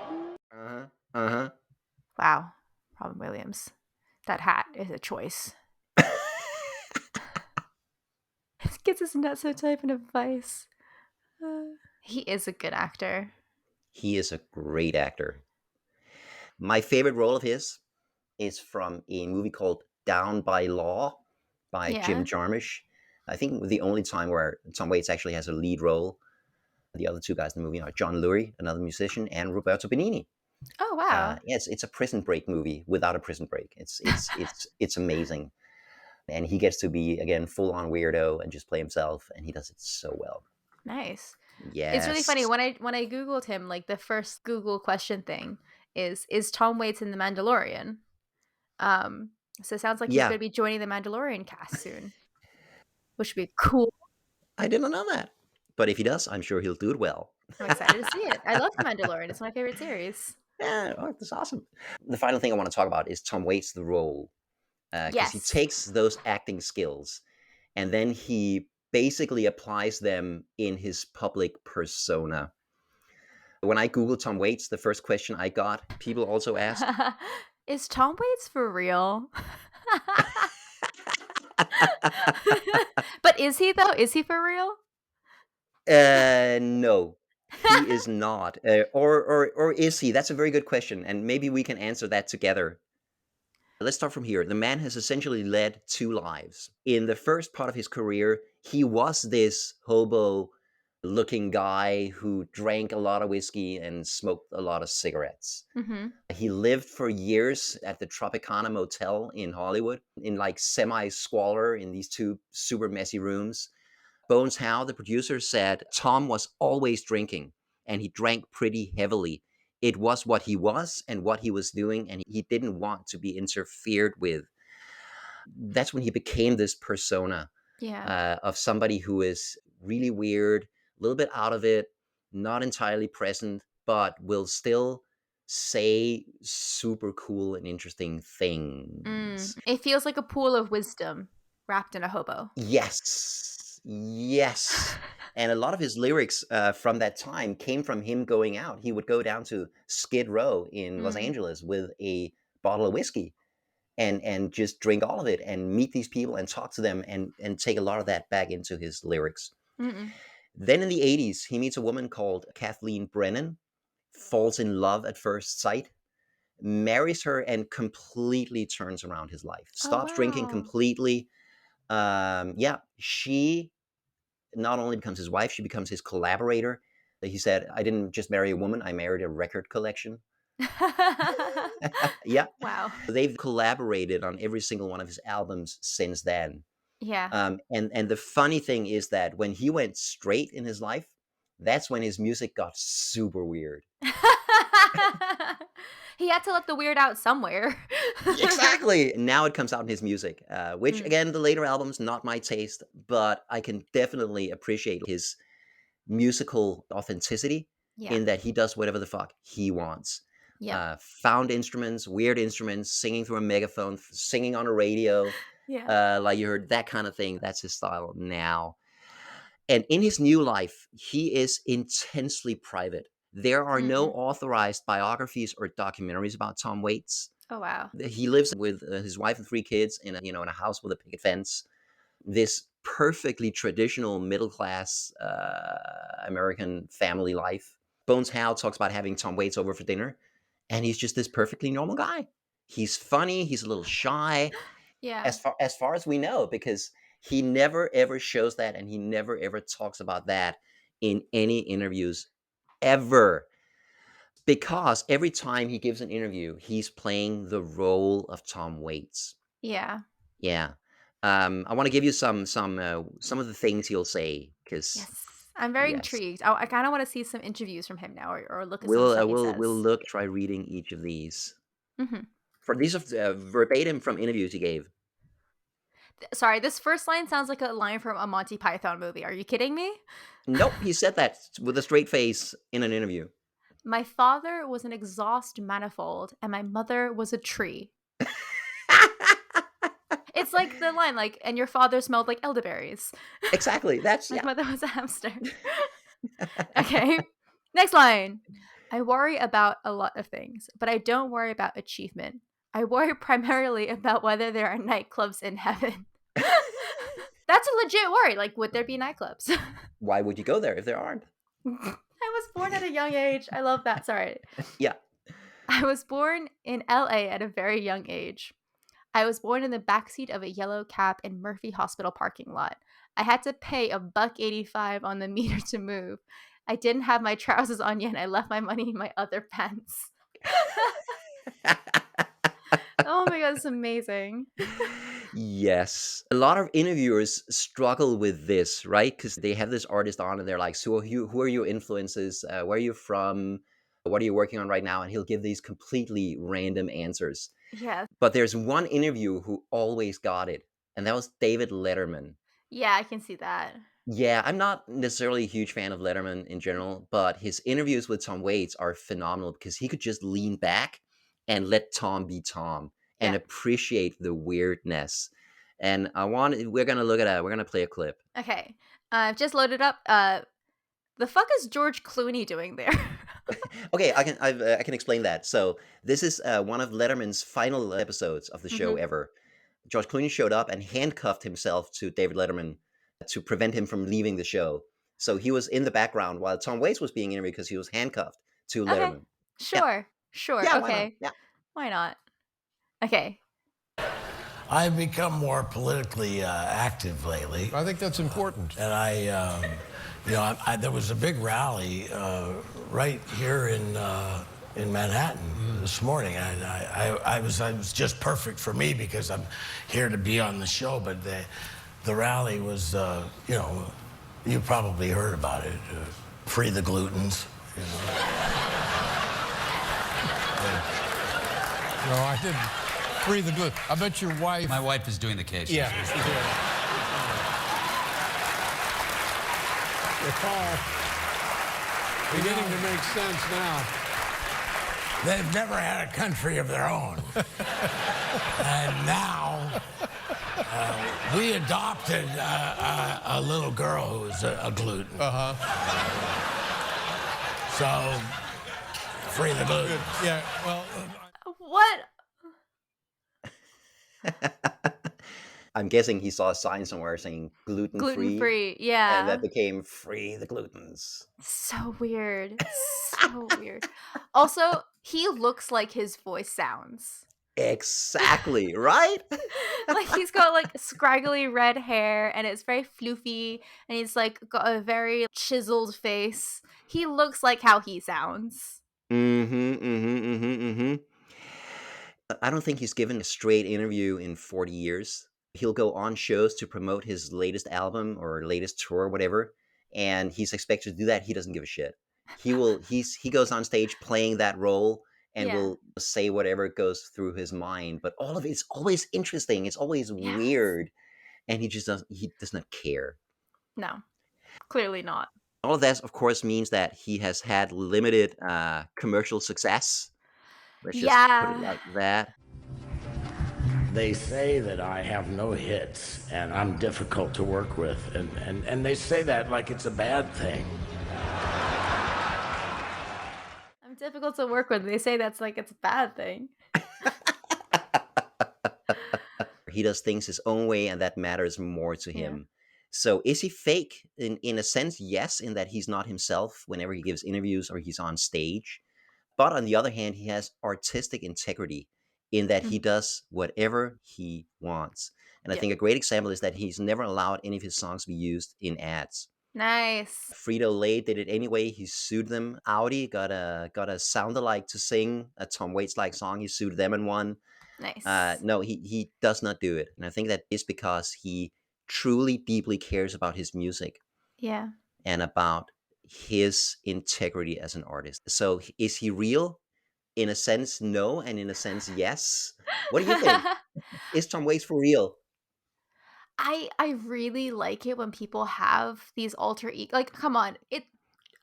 Speaker 2: Uh-huh. Uh-huh.
Speaker 1: Wow, Robin Williams. That hat is a choice. Gets his nuts so tight in a vice. He is a good actor.
Speaker 2: He is a great actor. My favorite role of his is from a movie called Down by Law by Jim
Speaker 1: Yeah.
Speaker 2: Jarmusch. I think the only time where Tom Waits actually has a lead role. The other two guys in the movie are John Lurie, another musician, and Roberto Benigni.
Speaker 1: Oh wow.
Speaker 2: Yes, it's a prison break movie without a prison break. It's amazing, and he gets to be again full on weirdo and just play himself, and he does it so well.
Speaker 1: Nice. It's really funny
Speaker 2: Yes,
Speaker 1: when I googled him, like the first Google question thing is Tom Waits in The Mandalorian? So it sounds like he's
Speaker 2: yeah,
Speaker 1: going to be joining the Mandalorian cast soon, which would be cool.
Speaker 2: I didn't know that, but if he does, I'm sure he'll do it well.
Speaker 1: I'm excited to see it. I love The Mandalorian. It's my favorite series.
Speaker 2: Yeah, oh, that's awesome. The final thing I want to talk about is Tom Waits the role, because he
Speaker 1: Yes.
Speaker 2: takes those acting skills and then he basically applies them in his public persona. When I Googled Tom Waits, the first question I got, people also ask,
Speaker 1: Is Tom Waits for real? But is he though? Is he for real?
Speaker 2: no, he is not. Or is he? That's a very good question, and maybe we can answer that together. Let's start from here. The man has essentially led two lives. In the first part of his career, he was this hobo looking guy who drank a lot of whiskey and smoked a lot of cigarettes.
Speaker 1: Mm-hmm.
Speaker 2: He lived for years at the Tropicana Motel in Hollywood in like semi squalor in these two super messy rooms. Bones Howe, the producer, said Tom was always drinking and he drank pretty heavily. It was what he was and what he was doing, and he didn't want to be interfered with. That's when he became this persona
Speaker 1: Yeah.
Speaker 2: of somebody who is really weird, a little bit out of it, not entirely present, but will still say super cool and interesting things.
Speaker 1: It feels like a pool of wisdom wrapped in a hobo.
Speaker 2: Yes, yes. And a lot of his lyrics from that time came from him going out. He would go down to Skid Row in Los
Speaker 1: Mm.
Speaker 2: Angeles with a bottle of whiskey and just drink all of it and meet these people and talk to them and take a lot of that back into his lyrics.
Speaker 1: Mm-mm.
Speaker 2: Then in the 80s, he meets a woman called Kathleen Brennan, falls in love at first sight, marries her, and completely turns around his life.
Speaker 1: Oh
Speaker 2: Stops drinking
Speaker 1: wow.
Speaker 2: completely. Yeah, she not only becomes his wife, she becomes his collaborator. He said, I didn't just marry a woman, I married a record collection. Yeah.
Speaker 1: Wow.
Speaker 2: They've collaborated on every single one of his albums since then.
Speaker 1: Yeah.
Speaker 2: And the funny thing is that when he went straight in his life, that's when his music got super weird.
Speaker 1: He had to let the weird out somewhere.
Speaker 2: Exactly. Now it comes out in his music, which
Speaker 1: Mm.
Speaker 2: again, the later albums, not my taste, but I can definitely appreciate his musical authenticity
Speaker 1: Yeah.
Speaker 2: in that he does whatever the fuck he wants.
Speaker 1: Yeah.
Speaker 2: Found instruments, weird instruments, singing through a megaphone, singing on a radio,
Speaker 1: Yeah.
Speaker 2: like you heard, that kind of thing. That's his style now. And in his new life, he is intensely private. There are no
Speaker 1: Mm-mm.
Speaker 2: authorized biographies or documentaries about Tom Waits.
Speaker 1: Oh wow.
Speaker 2: He lives with his wife and three kids in in a house with a picket fence. This perfectly traditional middle class American family life. Bones Howe talks about having Tom Waits over for dinner, and he's just this perfectly normal guy. He's funny. He's a little shy,
Speaker 1: Yeah.
Speaker 2: as far as we know, because he never ever shows that, and he never ever talks about that in any interviews ever. Because every time he gives an interview, he's playing the role of Tom Waits.
Speaker 1: Yeah.
Speaker 2: Yeah. I want to give you some of the things he'll say because
Speaker 1: Yes. I'm very
Speaker 2: yes,
Speaker 1: intrigued. I kind of want to see some interviews from him now, or look at some stuff he
Speaker 2: we'll
Speaker 1: says.
Speaker 2: look try reading each of these.
Speaker 1: Hmm.
Speaker 2: For these are verbatim from interviews he gave.
Speaker 1: Sorry, this first line sounds like a line from a Monty Python movie. Are you kidding me?
Speaker 2: Nope, he said that with a straight face in an interview.
Speaker 1: My father was an exhaust manifold, and my mother was a tree. It's like the line, like, and your father smelled like elderberries.
Speaker 2: Exactly. That's
Speaker 1: My
Speaker 2: yeah.
Speaker 1: mother was a hamster. Okay. Next line. I worry about a lot of things, but I don't worry about achievement. I worry primarily about whether there are nightclubs in heaven. That's a legit worry. Like, would there be nightclubs?
Speaker 2: Why would you go there if there aren't?
Speaker 1: I was born at a young age. I love that. Sorry.
Speaker 2: Yeah.
Speaker 1: I was born in LA at a very young age. I was born in the backseat of a yellow cab in Murphy Hospital parking lot. I had to pay $1.85 on the meter to move. I didn't have my trousers on yet. I left my money in my other pants. Oh my god, it's amazing.
Speaker 2: Yes. A lot of interviewers struggle with this, right? Because they have this artist on and they're like, so who are your influences? Where are you from? What are you working on right now? And he'll give these completely random answers.
Speaker 1: Yeah.
Speaker 2: But there's one interview who always got it, and that was David Letterman.
Speaker 1: Yeah, I can see that.
Speaker 2: Yeah, I'm not necessarily a huge fan of Letterman in general, but his interviews with Tom Waits are phenomenal because he could just lean back and let Tom be Tom and
Speaker 1: Yeah.
Speaker 2: appreciate the weirdness. And we're gonna look at that. We're gonna play a clip.
Speaker 1: Okay. I've just loaded up. The fuck is George Clooney doing there?
Speaker 2: Okay, I can explain that. So this is one of Letterman's final episodes of the show ever. George Clooney showed up and handcuffed himself to David Letterman to prevent him from leaving the show. So he was in the background while Tom Waits was being interviewed because he was handcuffed to
Speaker 1: Okay.
Speaker 2: Letterman.
Speaker 1: Sure. Sure.
Speaker 2: Yeah, why not?
Speaker 1: Okay.
Speaker 2: Yeah.
Speaker 1: Why not? Okay.
Speaker 6: I've become more politically active lately.
Speaker 3: I think that's important.
Speaker 6: And there was a big rally right here in Manhattan this morning. And I was just perfect for me because I'm here to be on the show. But the rally was, you probably heard about it. Free the Glutens.
Speaker 3: No, I didn't. Free the glue. I bet your wife.
Speaker 7: My wife is doing the case.
Speaker 3: Yeah. It's all beginning to make sense now.
Speaker 6: They've never had a country of their own. And now we adopted a little girl who's a gluten. So, free the gluten.
Speaker 3: Yeah, well.
Speaker 1: What?
Speaker 2: I'm guessing he saw a sign somewhere saying gluten
Speaker 1: Gluten free. Yeah.
Speaker 2: and that became free the glutens.
Speaker 1: So weird. So weird. Also, he looks like his voice sounds.
Speaker 2: Exactly, right?
Speaker 1: Like he's got like scraggly red hair and it's very floofy and he's like got a very chiseled face. He looks like how he sounds.
Speaker 2: I don't think he's given a straight interview in 40 years. He'll go on shows to promote his latest album or latest tour or whatever, and he's expected to do that. He doesn't give a shit. He goes on stage playing that role and will say whatever goes through his mind, but all of it's always interesting. It's always weird, and he does not care.
Speaker 1: No. Clearly not.
Speaker 2: All of that, of course, means that he has had limited commercial success. Let's just put it like that.
Speaker 6: They say that I have no hits and I'm difficult to work with. And they say that like it's a bad thing.
Speaker 1: I'm difficult to work with. They say that's like it's a bad thing.
Speaker 2: He does things his own way, and that matters more to him. So is he fake? In a sense, yes, in that he's not himself whenever he gives interviews or he's on stage. But on the other hand, he has artistic integrity in that he does whatever he wants. And I think a great example is that he's never allowed any of his songs to be used in ads.
Speaker 1: Nice.
Speaker 2: Frito-Lay did it anyway. He sued them. Audi got a sound-alike to sing a Tom Waits-like song. He sued them and won.
Speaker 1: Nice.
Speaker 2: No, he does not do it. And I think that is because he truly, deeply cares about his music.
Speaker 1: Yeah.
Speaker 2: And about his integrity as an artist. So is he real? In a sense, no, and in a sense, yes. What do you think? Is Tom Waits for real?
Speaker 1: I really like it when people have these alter ego. Like, come on,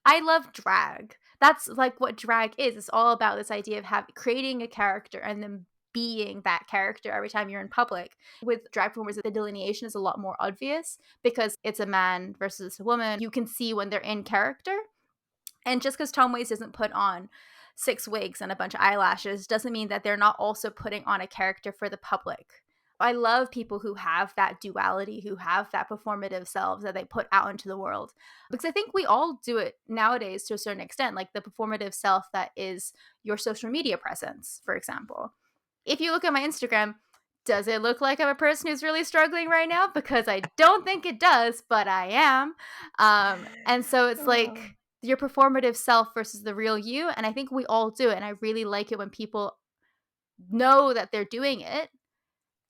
Speaker 1: I love drag. That's like what drag is. It's all about this idea of creating a character and then being that character every time you're in public. With drag performers, the delineation is a lot more obvious because it's a man versus a woman. You can see when they're in character. And just because Tom Waits doesn't put on 6 wigs and a bunch of eyelashes doesn't mean that they're not also putting on a character for the public. I love people who have that duality, who have that performative selves that they put out into the world. Because I think we all do it nowadays to a certain extent, like the performative self that is your social media presence, for example. If you look at my Instagram, does it look like I'm a person who's really struggling right now? Because I don't think it does, but I am. And so it's like your performative self versus the real you. And I think we all do it. And I really like it when people know that they're doing it.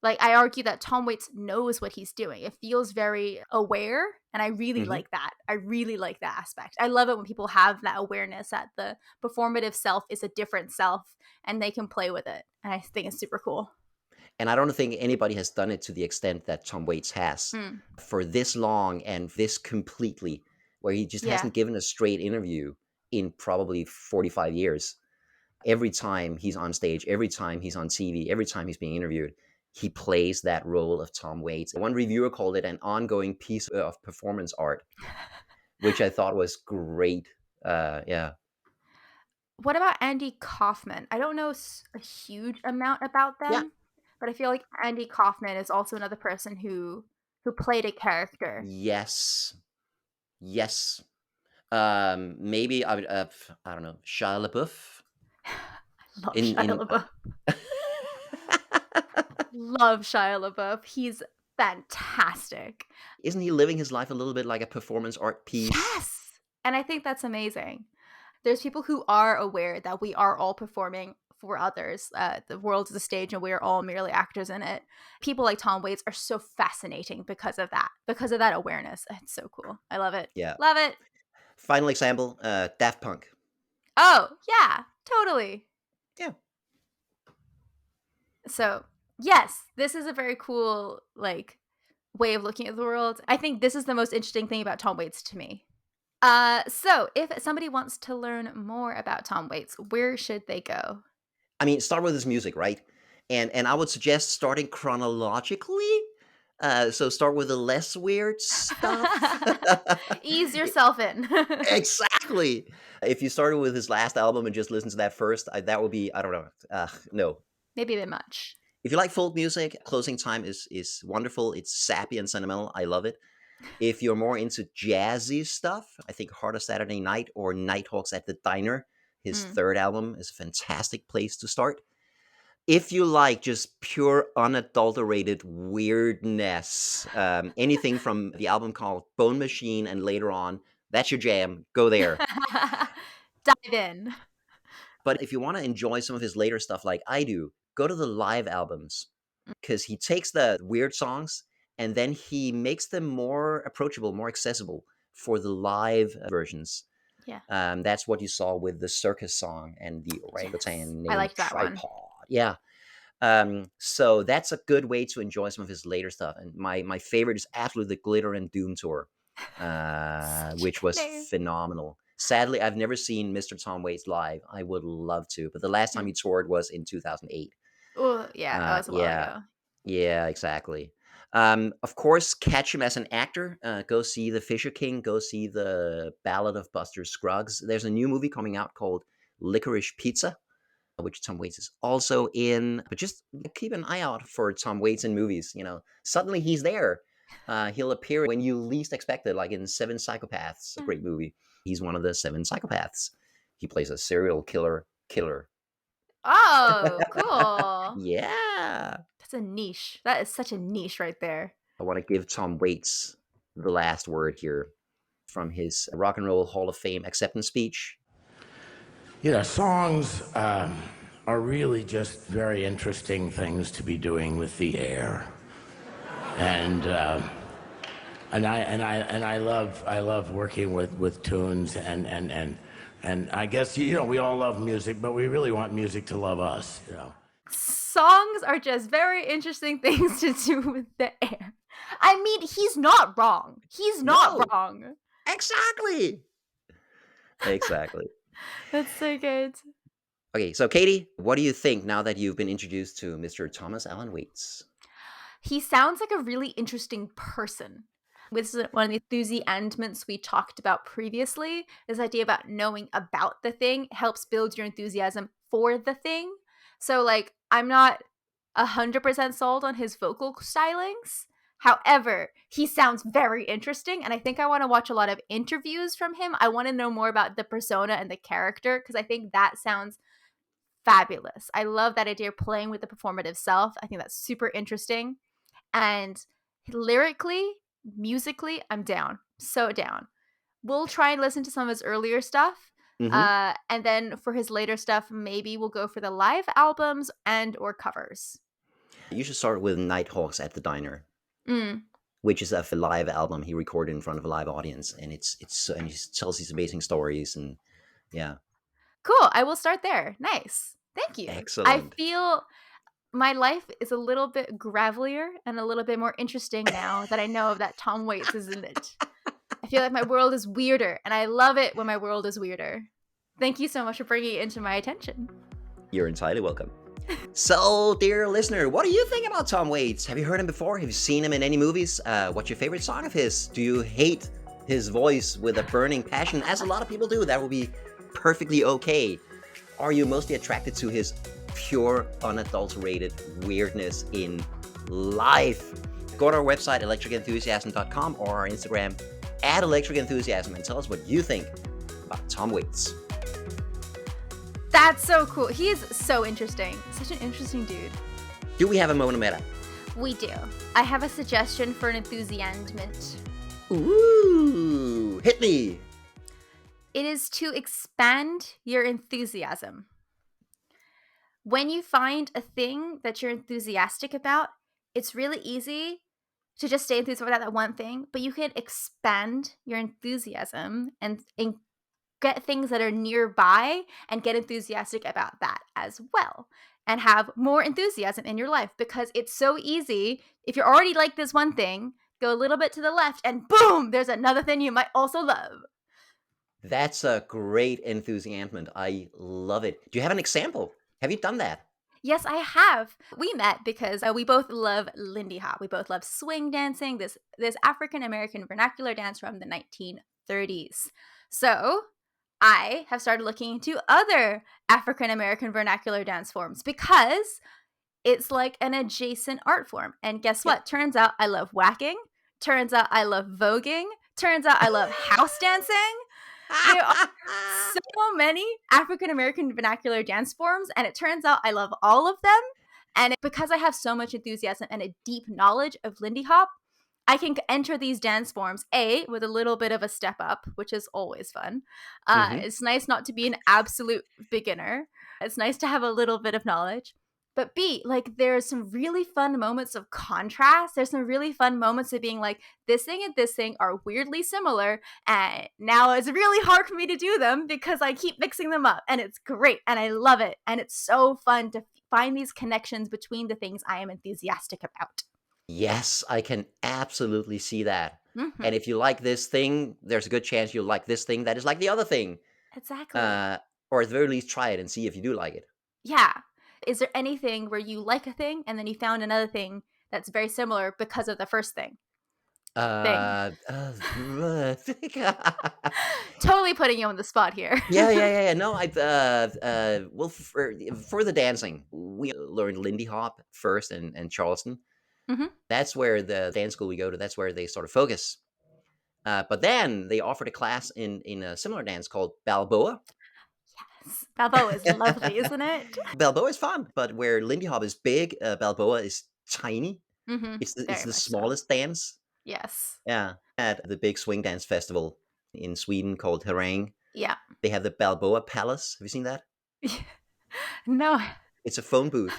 Speaker 1: Like, I argue that Tom Waits knows what he's doing. It feels very aware, and I really like that. I really like that aspect. I love it when people have that awareness that the performative self is a different self, and they can play with it. And I think it's super cool.
Speaker 2: And I don't think anybody has done it to the extent that Tom Waits has for this long and this completely, where he just hasn't given a straight interview in probably 45 years. Every time he's on stage, every time he's on TV, every time he's being interviewed, he plays that role of Tom Waits. One reviewer called it an ongoing piece of performance art, which I thought was great. Yeah.
Speaker 1: What about Andy Kaufman? I don't know a huge amount about them, but I feel like Andy Kaufman is also another person who played a character.
Speaker 2: Yes. Maybe I don't know, Shia LaBeouf.
Speaker 1: Love Shia LaBeouf. Love Shia LaBeouf. He's fantastic.
Speaker 2: Isn't he living his life a little bit like a performance art piece?
Speaker 1: Yes. And I think that's amazing. There's people who are aware that we are all performing for others. The world is a stage and we are all merely actors in it. People like Tom Waits are so fascinating because of that awareness. It's so cool. I love it.
Speaker 2: Yeah.
Speaker 1: Love it.
Speaker 2: Final example, Daft Punk.
Speaker 1: Oh, yeah, totally.
Speaker 2: Yeah.
Speaker 1: So, yes, this is a very cool, like, way of looking at the world. I think this is the most interesting thing about Tom Waits to me. So if somebody wants to learn more about Tom Waits, where should they go?
Speaker 2: I mean, start with his music, right? And I would suggest starting chronologically. So start with the less weird stuff.
Speaker 1: Ease yourself in.
Speaker 2: Exactly. If you started with his last album and just listen to that first, that would be, I don't know, no.
Speaker 1: Maybe a bit much.
Speaker 2: If you like folk music, Closing Time is wonderful. It's sappy and sentimental. I love it. If you're more into jazzy stuff, I think Heart of Saturday Night or Nighthawks at the Diner, his third album, is a fantastic place to start. If you like just pure unadulterated weirdness, anything from the album called Bone Machine and later on, that's your jam. Go there.
Speaker 1: Dive in.
Speaker 2: But if you want to enjoy some of his later stuff like I do, go to the live albums because he takes the weird songs and then he makes them more approachable, more accessible for the live versions.
Speaker 1: Yeah.
Speaker 2: That's what you saw with the circus song and the orangutan named
Speaker 1: I like that
Speaker 2: Tripod.
Speaker 1: one.
Speaker 2: Yeah. So that's a good way to enjoy some of his later stuff. And my favorite is absolutely the Glitter and Doom tour, which was phenomenal. Sadly, I've never seen Mr. Tom Waits live. I would love to, but the last time he toured was in 2008.
Speaker 1: Oh, yeah, that was a while ago.
Speaker 2: Yeah, exactly. Of course, catch him as an actor. Go see The Fisher King. Go see The Ballad of Buster Scruggs. There's a new movie coming out called Licorice Pizza, which Tom Waits is also in. But just keep an eye out for Tom Waits in movies. You know, suddenly he's there. He'll appear when you least expect it, like in Seven Psychopaths, a great movie. He's one of the 7 psychopaths. He plays a serial killer.
Speaker 1: Oh, cool.
Speaker 2: Yeah.
Speaker 1: That's a niche. That is such a niche right there.
Speaker 2: I want to give Tom Waits the last word here from his Rock and Roll Hall of Fame acceptance speech.
Speaker 6: You know, songs are really just very interesting things to be doing with the air. And I love working with tunes and I guess, you know, we all love music, but we really want music to love us, you know.
Speaker 1: Songs are just very interesting things to do with the air. I mean, he's not wrong. He's not
Speaker 2: No,
Speaker 1: wrong.
Speaker 2: exactly. Exactly.
Speaker 1: That's so good.
Speaker 2: Okay, so Katie, what do you think now that you've been introduced to Mr. Thomas Allen Waits?
Speaker 1: He sounds like a really interesting person. This is one of the enthusiandments we talked about previously. This idea about knowing about the thing helps build your enthusiasm for the thing. So, like, I'm not 100% sold on his vocal stylings. However, he sounds very interesting, and I think I want to watch a lot of interviews from him. I want to know more about the persona and the character because I think that sounds fabulous. I love that idea of playing with the performative self. I think that's super interesting. And lyrically, musically, I'm down. So down. We'll try and listen to some of his earlier stuff. And then for his later stuff, maybe we'll go for the live albums and or covers.
Speaker 2: You should start with Nighthawks at the Diner,
Speaker 1: Mm.
Speaker 2: which is a live album he recorded in front of a live audience, and and he tells these amazing stories, and yeah,
Speaker 1: Cool. I will start there. Nice. Thank you. I
Speaker 2: excellent.
Speaker 1: feel my life is a little bit gravelier and a little bit more interesting now that I know that Tom Waits is in it. I feel like my world is weirder, and I love it when my world is weirder. Thank you so much for bringing it into my attention.
Speaker 2: You're entirely welcome. So, dear listener, what do you think about Tom Waits? Have you heard him before? Have you seen him in any movies? What's your favorite song of his? Do you hate his voice with a burning passion, as a lot of people do? That would be perfectly okay. Are you mostly attracted to his pure, unadulterated weirdness in life? Go to our website, electricenthusiasm.com, or our Instagram, @electricenthusiasm, and tell us what you think about Tom Waits.
Speaker 1: That's so cool. He is so interesting. Such an interesting dude.
Speaker 2: Do we have a moment of meta?
Speaker 1: We do. I have a suggestion for an enthusiandment.
Speaker 2: Ooh, hit me.
Speaker 1: It is to expand your enthusiasm. When you find a thing that you're enthusiastic about, it's really easy to just stay enthusiastic about that one thing, but you can expand your enthusiasm and get things that are nearby and get enthusiastic about that as well and have more enthusiasm in your life, because it's so easy. If you're already like this one thing, go a little bit to the left and boom, there's another thing you might also love.
Speaker 2: That's a great enthusiasm. I love it. Do you have an example? Have you done that?
Speaker 1: Yes, I have. We met because we both love Lindy Hop. We both love swing dancing, this African-American vernacular dance from the 1930s. So I have started looking into other African-American vernacular dance forms because it's like an adjacent art form. And guess what? Turns out I love whacking. Turns out I love voguing. Turns out I love house dancing. There are so many African-American vernacular dance forms, and it turns out I love all of them. And because I have so much enthusiasm and a deep knowledge of Lindy Hop, I can enter these dance forms, A, with a little bit of a step up, which is always fun. It's nice not to be an absolute beginner. It's nice to have a little bit of knowledge. But B, like, there's some really fun moments of contrast. There's some really fun moments of being like, this thing and this thing are weirdly similar, and now it's really hard for me to do them because I keep mixing them up, and it's great, and I love it, and it's so fun to find these connections between the things I am enthusiastic about.
Speaker 2: Yes, I can absolutely see that.
Speaker 1: Mm-hmm.
Speaker 2: And if you like this thing, there's a good chance you'll like this thing that is like the other thing.
Speaker 1: Exactly.
Speaker 2: Or at the very least, try it and see if you do like it.
Speaker 1: Yeah. Is there anything where you like a thing and then you found another thing that's very similar because of the first thing? Totally putting you on the spot here.
Speaker 2: Yeah. No, well, for the dancing, we learned Lindy Hop first and Charleston.
Speaker 1: Mm-hmm.
Speaker 2: That's where the dance school we go to, that's where they sort of focus. But then they offered a class in a similar dance called Balboa.
Speaker 1: Yes. Balboa is lovely, isn't it?
Speaker 2: Balboa is fun, but where Lindy Hop is big, Balboa is tiny.
Speaker 1: Mm-hmm.
Speaker 2: It's the
Speaker 1: Very much
Speaker 2: smallest dance.
Speaker 1: Yes.
Speaker 2: Yeah. At the big swing dance festival in Sweden called Harang,
Speaker 1: Yeah.
Speaker 2: they have the Balboa Palace. Have you seen that?
Speaker 1: No.
Speaker 2: It's a phone booth.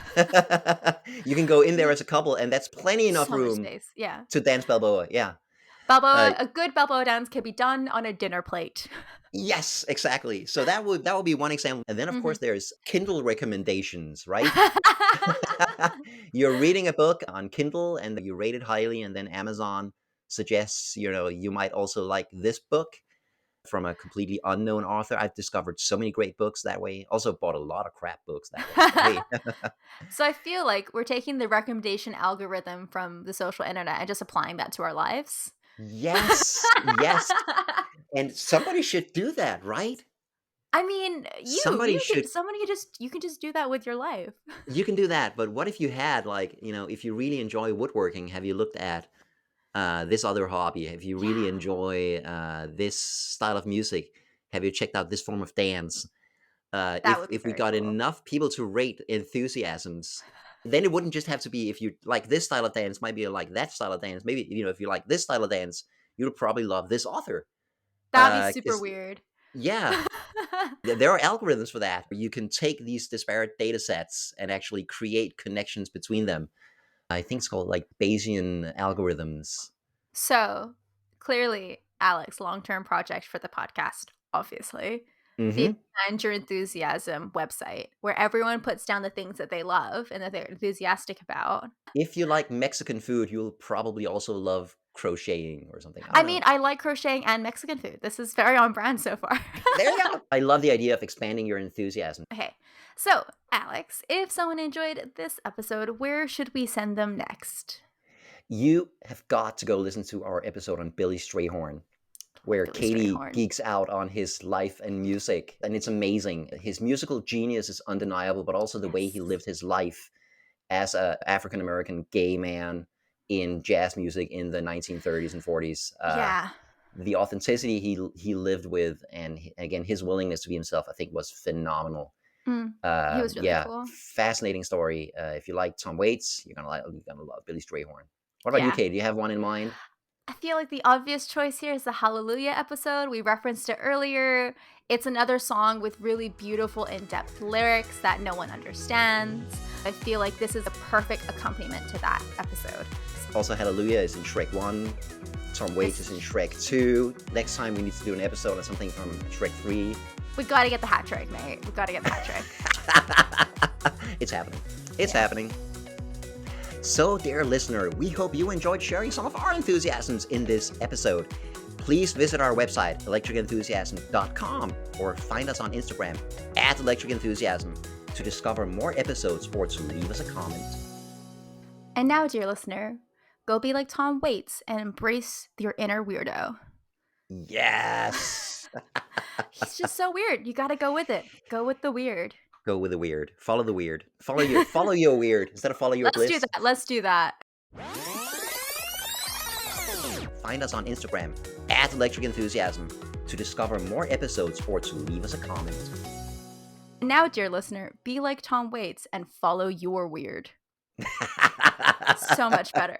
Speaker 2: You can go in there as a couple, and that's plenty enough
Speaker 1: So much
Speaker 2: room
Speaker 1: space. Yeah.
Speaker 2: to dance Balboa. Yeah.
Speaker 1: Balboa, a good Balboa dance can be done on a dinner plate.
Speaker 2: Yes, exactly. So that would be one example. And then of
Speaker 1: Mhm.
Speaker 2: course there's Kindle recommendations, right? You're reading a book on Kindle and you rate it highly, and then Amazon suggests, you might also like this book from a completely unknown author. I've discovered so many great books that way. Also bought a lot of crap books that way. But hey,
Speaker 1: So I feel like we're taking the recommendation algorithm from the social internet and just applying that to our lives.
Speaker 2: yes, yes. And somebody should do that, right?
Speaker 1: I mean,
Speaker 2: Somebody should.
Speaker 1: you can just do that with your life.
Speaker 2: You can do that, but what if you had, like, if you really enjoy woodworking, have you looked at this other hobby? If you really
Speaker 1: Yeah,
Speaker 2: enjoy this style of music, have you checked out this form of dance?
Speaker 1: that
Speaker 2: If
Speaker 1: would be
Speaker 2: if we
Speaker 1: very
Speaker 2: got
Speaker 1: cool.
Speaker 2: enough people to rate enthusiasms, then it wouldn't just have to be if you like this style of dance, might be like that style of dance. Maybe if you like this style of dance, you would probably love this author.
Speaker 1: That'd be super
Speaker 2: 'Cause
Speaker 1: weird.
Speaker 2: yeah, there are algorithms for that. You can take these disparate data sets and actually create connections between them. I think it's called like Bayesian algorithms.
Speaker 1: So, clearly, Alex, long-term project for the podcast, obviously. The
Speaker 2: Hmm.
Speaker 1: Expand Your Enthusiasm website, where everyone puts down the things that they love and that they're enthusiastic about.
Speaker 2: If you like Mexican food, you'll probably also love crocheting or something. I
Speaker 1: I
Speaker 2: don't
Speaker 1: mean,
Speaker 2: know.
Speaker 1: I like crocheting and Mexican food. This is very on brand so far.
Speaker 2: There you go. I love the idea of expanding your enthusiasm.
Speaker 1: Okay, so Alex, if someone enjoyed this episode, where should we send them next?
Speaker 2: You have got to go listen to our episode on Billy Strayhorn, where
Speaker 1: Billy
Speaker 2: Katie
Speaker 1: Strayhorn.
Speaker 2: geeks out on his life and music. And it's amazing. His musical genius is undeniable, but also the way he
Speaker 1: Yes.
Speaker 2: lived his life as a African American gay man in jazz music in the 1930s and 40s.
Speaker 1: Yeah.
Speaker 2: The authenticity he lived with, and again his willingness to be himself, I think was phenomenal.
Speaker 1: Mm, he was really
Speaker 2: Yeah,
Speaker 1: cool.
Speaker 2: fascinating story. If you like Tom Waits, you're gonna love Billy Strayhorn. What about you,
Speaker 1: Yeah.
Speaker 2: Kate? Do you have one in mind?
Speaker 1: I feel like the obvious choice here is the Hallelujah episode. We referenced it earlier. It's another song with really beautiful, in depth lyrics that no one understands. I feel like this is a perfect accompaniment to that episode.
Speaker 2: Also, Hallelujah is in Shrek 1. Tom Waits is in Shrek 2. Next time we need to do an episode on something from Shrek 3.
Speaker 1: We gotta get the hat trick, mate. We gotta get the hat trick.
Speaker 2: It's happening. It's happening. So, dear listener, we hope you enjoyed sharing some of our enthusiasms in this episode. Please visit our website, electricenthusiasm.com, or find us on Instagram @electricenthusiasm to discover more episodes or to leave us a comment.
Speaker 1: And now, dear listener, go be like Tom Waits and embrace your inner weirdo.
Speaker 2: Yes!
Speaker 1: He's just so weird. You gotta go with it. Go with the weird.
Speaker 2: Go with the weird. Follow the weird. Follow your weird instead of follow your
Speaker 1: Let's
Speaker 2: bliss.
Speaker 1: do that. Let's do that.
Speaker 2: Find us on Instagram @electricenthusiasm to discover more episodes or to leave us a comment.
Speaker 1: And now, dear listener, be like Tom Waits and follow your weird. So much better.